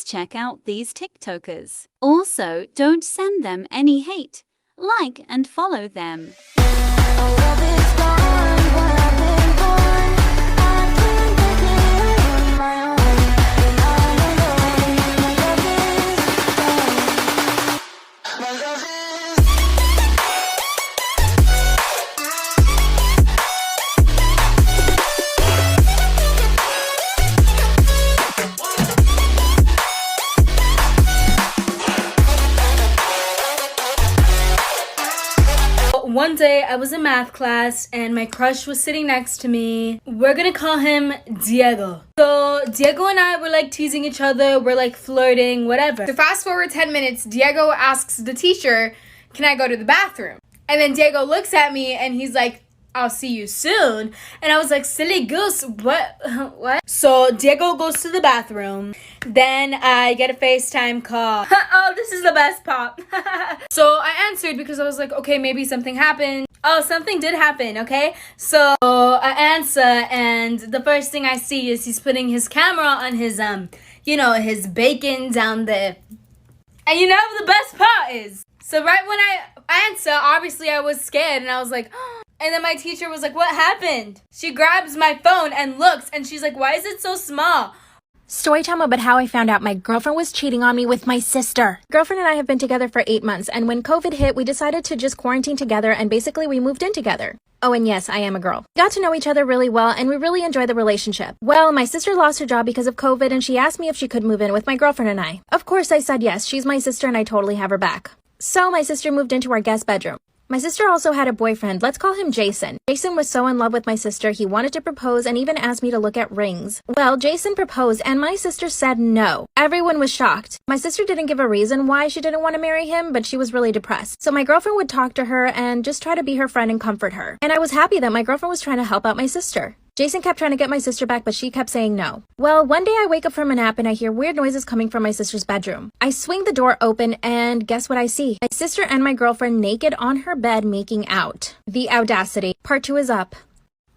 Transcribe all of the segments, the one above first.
check out these TikTokers. Also, don't send them any hate. Like and follow them. One day I was in math class and my crush was sitting next to me. We're gonna call him Diego. So Diego and I were like teasing each other, we're like flirting, whatever. So fast forward 10 minutes, Diego asks the teacher, "Can I go to the bathroom?" And then Diego looks at me and he's like, "I'll see you soon." And I was like, "Silly goose, what?" So Diego goes to the bathroom. Then I get a FaceTime call. Oh, this is the best part. So I answered because I was like, okay, maybe something happened. Oh, something did happen, okay? So I answer and the first thing I see is he's putting his camera on his, his bacon down there. And you know what the best part is? So right when I answer, obviously I was scared and I was like, oh. And then my teacher was like, "What happened?" She grabs my phone and looks and she's like, "Why is it so small?" Storytime about how I found out my girlfriend was cheating on me with my sister. Girlfriend and I have been together for 8 months, and when COVID hit, we decided to just quarantine together, and basically we moved in together. Oh, and yes, I am a girl. Got to know each other really well, and we really enjoy the relationship. Well, my sister lost her job because of COVID, and she asked me if she could move in with my girlfriend and I. Of course, I said yes. She's my sister, and I totally have her back. So my sister moved into our guest bedroom. My sister also had a boyfriend, let's call him Jason. Jason was so in love with my sister, he wanted to propose and even asked me to look at rings. Well, Jason proposed and my sister said no. Everyone was shocked. My sister didn't give a reason why she didn't want to marry him, but she was really depressed. So my girlfriend would talk to her and just try to be her friend and comfort her. And I was happy that my girlfriend was trying to help out my sister. Jason kept trying to get my sister back, but she kept saying no. Well, one day I wake up from a nap and I hear weird noises coming from my sister's bedroom. I swing the door open and guess what I see? My sister and my girlfriend naked on her bed making out. The audacity. Part 2 is up.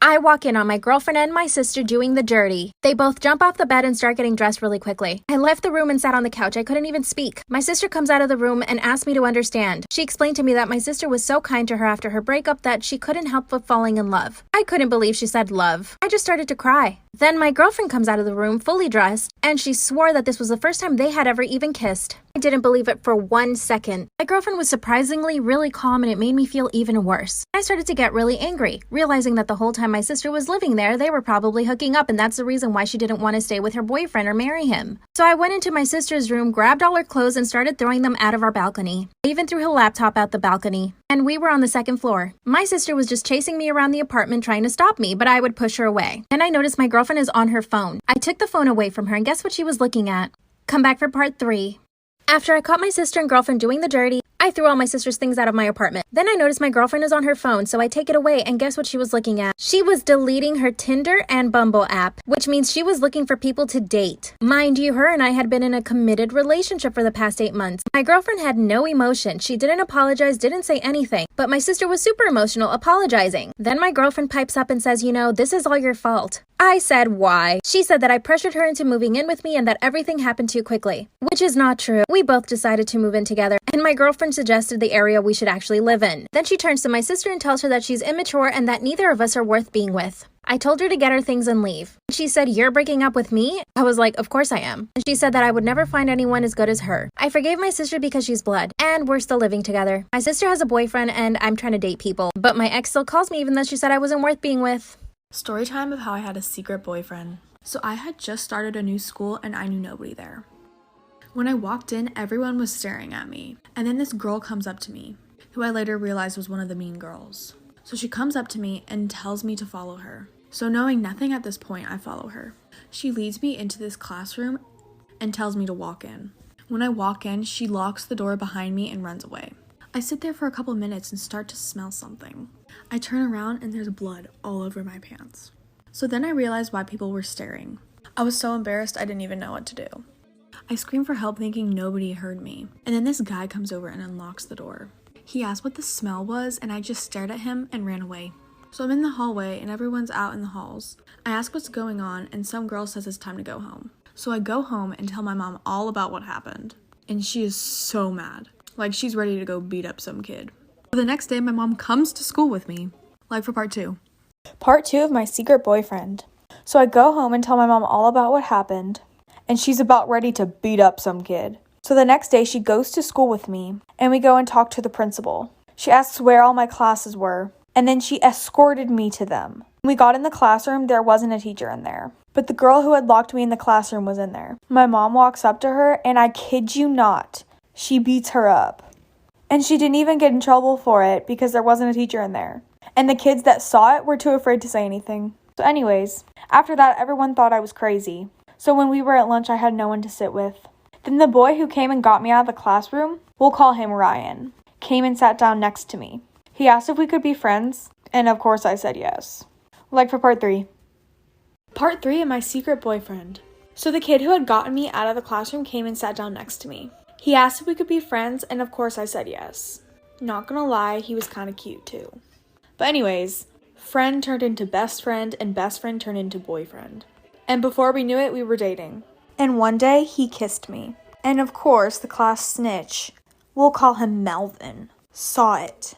I walk in on my girlfriend and my sister doing the dirty. They both jump off the bed and start getting dressed really quickly. I left the room and sat on the couch. I couldn't even speak. My sister comes out of the room and asked me to understand. She explained to me that my sister was so kind to her after her breakup that she couldn't help but falling in love. I couldn't believe she said love. I just started to cry. Then my girlfriend comes out of the room fully dressed, and she swore that this was the first time they had ever even kissed. I didn't believe it for 1 second. My girlfriend was surprisingly really calm and it made me feel even worse. I started to get really angry, realizing that the whole time my sister was living there, they were probably hooking up and that's the reason why she didn't want to stay with her boyfriend or marry him. So I went into my sister's room, grabbed all her clothes and started throwing them out of our balcony. I even threw her laptop out the balcony. And we were on the second floor. My sister was just chasing me around the apartment trying to stop me, but I would push her away. Then I noticed my girlfriend is on her phone. I took the phone away from her and guess what she was looking at? Come back for part 3. After I caught my sister and girlfriend doing the dirty, I threw all my sister's things out of my apartment. Then I noticed my girlfriend is on her phone, so I take it away and guess what she was looking at? She was deleting her Tinder and Bumble app, which means she was looking for people to date. Mind you, her and I had been in a committed relationship for the past 8 months. My girlfriend had no emotion. She didn't apologize, didn't say anything, but my sister was super emotional, apologizing. Then my girlfriend pipes up and says, this is all your fault. I said, why? She said that I pressured her into moving in with me and that everything happened too quickly, which is not true. We both decided to move in together, and my girlfriend suggested the area we should actually live in. Then she turns to my sister and tells her that she's immature and that neither of us are worth being with. I told her to get her things and leave. She said, "You're breaking up with me?" I was like, "Of course I am." And she said that I would never find anyone as good as her. I forgave my sister because she's blood, and we're still living together. My sister has a boyfriend, and I'm trying to date people. But my ex still calls me even though she said I wasn't worth being with. Story time of how I had a secret boyfriend. So I had just started a new school and I knew nobody there. When I walked in, everyone was staring at me. And then this girl comes up to me, who I later realized was one of the mean girls. So she comes up to me and tells me to follow her. So knowing nothing at this point, I follow her. She leads me into this classroom and tells me to walk in. When I walk in, she locks the door behind me and runs away. I sit there for a couple minutes and start to smell something. I turn around and there's blood all over my pants. So then I realized why people were staring. I was so embarrassed I didn't even know what to do. I screamed for help thinking nobody heard me. And then this guy comes over and unlocks the door. He asked what the smell was and I just stared at him and ran away. So I'm in the hallway and everyone's out in the halls. I ask what's going on and some girl says it's time to go home. So I go home and tell my mom all about what happened. And she is so mad. Like, she's ready to go beat up some kid. The next day, my mom comes to school with me. Like for part 2. Part 2 of my secret boyfriend. So I go home and tell my mom all about what happened, and she's about ready to beat up some kid. So the next day she goes to school with me, and we go and talk to the principal. She asks where all my classes were, and then she escorted me to them. When we got in the classroom, there wasn't a teacher in there, but the girl who had locked me in the classroom was in there. My mom walks up to her, and I kid you not, she beats her up. And she didn't even get in trouble for it because there wasn't a teacher in there. And the kids that saw it were too afraid to say anything. So anyways, after that, everyone thought I was crazy. So when we were at lunch, I had no one to sit with. Then the boy who came and got me out of the classroom, we'll call him Ryan, came and sat down next to me. He asked if we could be friends, and of course I said yes. Like for part 3. Part 3 of my secret boyfriend. So the kid who had gotten me out of the classroom came and sat down next to me. He asked if we could be friends, and of course I said yes. Not gonna lie, he was kind of cute too. But anyways, friend turned into best friend, and best friend turned into boyfriend. And before we knew it, we were dating. And one day, he kissed me. And of course, the class snitch, we'll call him Melvin, saw it.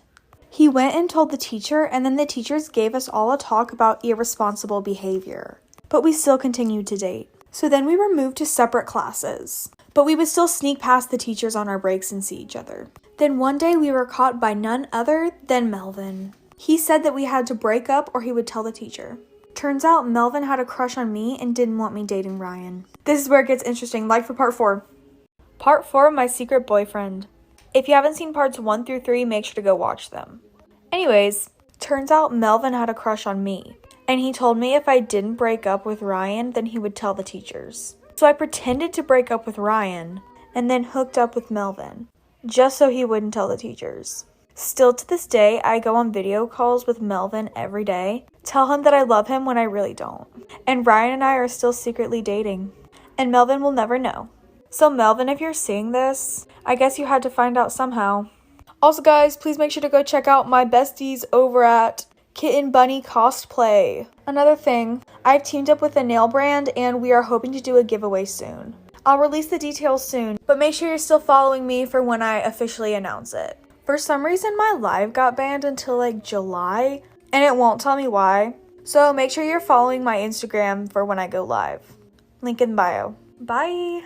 He went and told the teacher, and then the teachers gave us all a talk about irresponsible behavior. But we still continued to date. So then we were moved to separate classes. But we would still sneak past the teachers on our breaks and see each other. Then one day, we were caught by none other than Melvin. He said that we had to break up or he would tell the teacher. Turns out Melvin had a crush on me and didn't want me dating Ryan. This is where it gets interesting, like for part 4. Part 4 of my secret boyfriend. If you haven't seen parts 1 through 3, make sure to go watch them. Anyways, turns out Melvin had a crush on me. And he told me if I didn't break up with Ryan, then he would tell the teachers. So I pretended to break up with Ryan and then hooked up with Melvin, just so he wouldn't tell the teachers. Still to this day, I go on video calls with Melvin every day, tell him that I love him when I really don't. And Ryan and I are still secretly dating. And Melvin will never know. So Melvin, if you're seeing this, I guess you had to find out somehow. Also guys, please make sure to go check out my besties over at Kitten Bunny Cosplay. Another thing, I've teamed up with a nail brand and we are hoping to do a giveaway soon. I'll release the details soon, but make sure you're still following me for when I officially announce it. For some reason, my live got banned until like July, and it won't tell me why. So make sure you're following my Instagram for when I go live. Link in bio. Bye!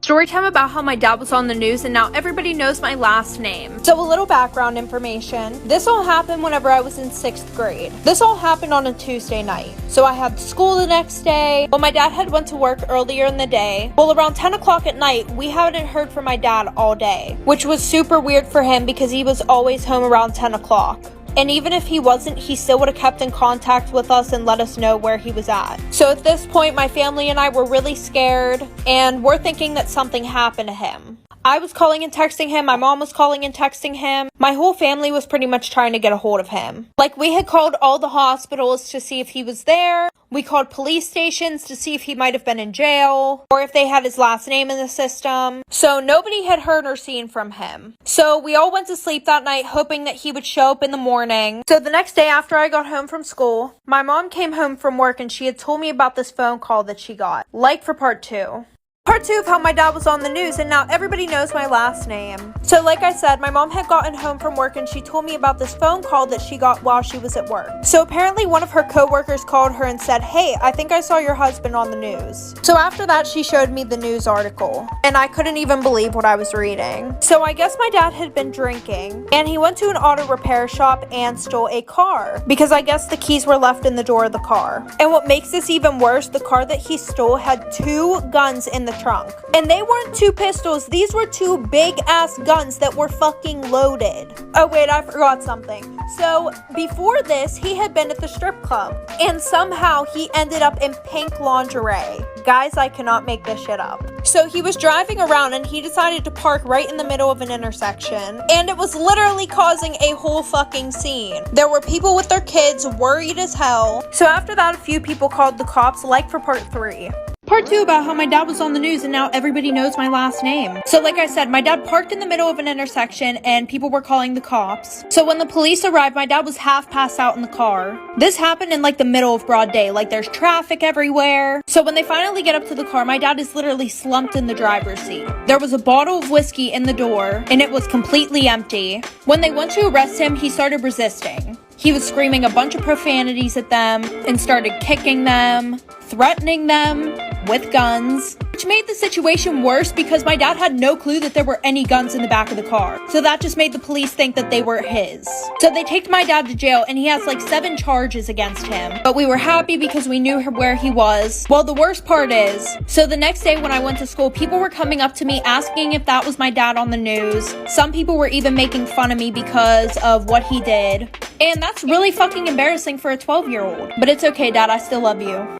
Storytime about how my dad was on the news and now everybody knows my last name. So a little background information. This all happened whenever I was in 6th grade. This all happened on a Tuesday night. So I had school the next day. Well, my dad had went to work earlier in the day. Well, around 10 o'clock at night, we hadn't heard from my dad all day, which was super weird for him because he was always home around 10 o'clock. And even if he wasn't, he still would have kept in contact with us and let us know where he was at. So at this point, my family and I were really scared, and we're thinking that something happened to him. I was calling and texting him, my mom was calling and texting him. My whole family was pretty much trying to get a hold of him. Like, we had called all the hospitals to see if he was there. We called police stations to see if he might have been in jail or if they had his last name in the system. So nobody had heard or seen from him. So we all went to sleep that night hoping that he would show up in the morning. So the next day after I got home from school, my mom came home from work and she had told me about this phone call that she got. Like for part 2. Part 2 of how my dad was on the news and now everybody knows my last name. So like I said, my mom had gotten home from work and she told me about this phone call that she got while she was at work. So apparently one of her coworkers called her and said, "Hey, I think I saw your husband on the news." So after that, she showed me the news article and I couldn't even believe what I was reading. So I guess my dad had been drinking and he went to an auto repair shop and stole a car because I guess the keys were left in the door of the car. And what makes this even worse, the car that he stole had 2 guns in the trunk. And they weren't 2 pistols, these were 2 big ass guns that were fucking loaded. Oh wait, I forgot something. So before this, he had been at the strip club and somehow he ended up in pink lingerie. Guys, I cannot make this shit up. So he was driving around and he decided to park right in the middle of an intersection. And it was literally causing a whole fucking scene. There were people with their kids worried as hell. So after that, a few people called the cops, like for part 3. part 2 about how my dad was on the news and now everybody knows my last name. So like I said, my dad parked in the middle of an intersection and people were calling the cops. So when the police arrived, my dad was half passed out in the car. This happened in like the middle of broad day, like there's traffic everywhere. So when they finally get up to the car, my dad is literally slumped in the driver's seat. There was a bottle of whiskey in the door and it was completely empty. When they went to arrest him, he started resisting. He was screaming a bunch of profanities at them and started kicking them, threatening them with guns, which made the situation worse because my dad had no clue that there were any guns in the back of the car. So that just made the police think that they were his. So they take my dad to jail and he has like 7 charges against him. But we were happy because we knew where he was. Well, the worst part is, so the next day when I went to school, people were coming up to me asking if that was my dad on the news. Some people were even making fun of me because of what he did. And that's really fucking embarrassing for a 12-year-old. But it's okay, Dad, I still love you.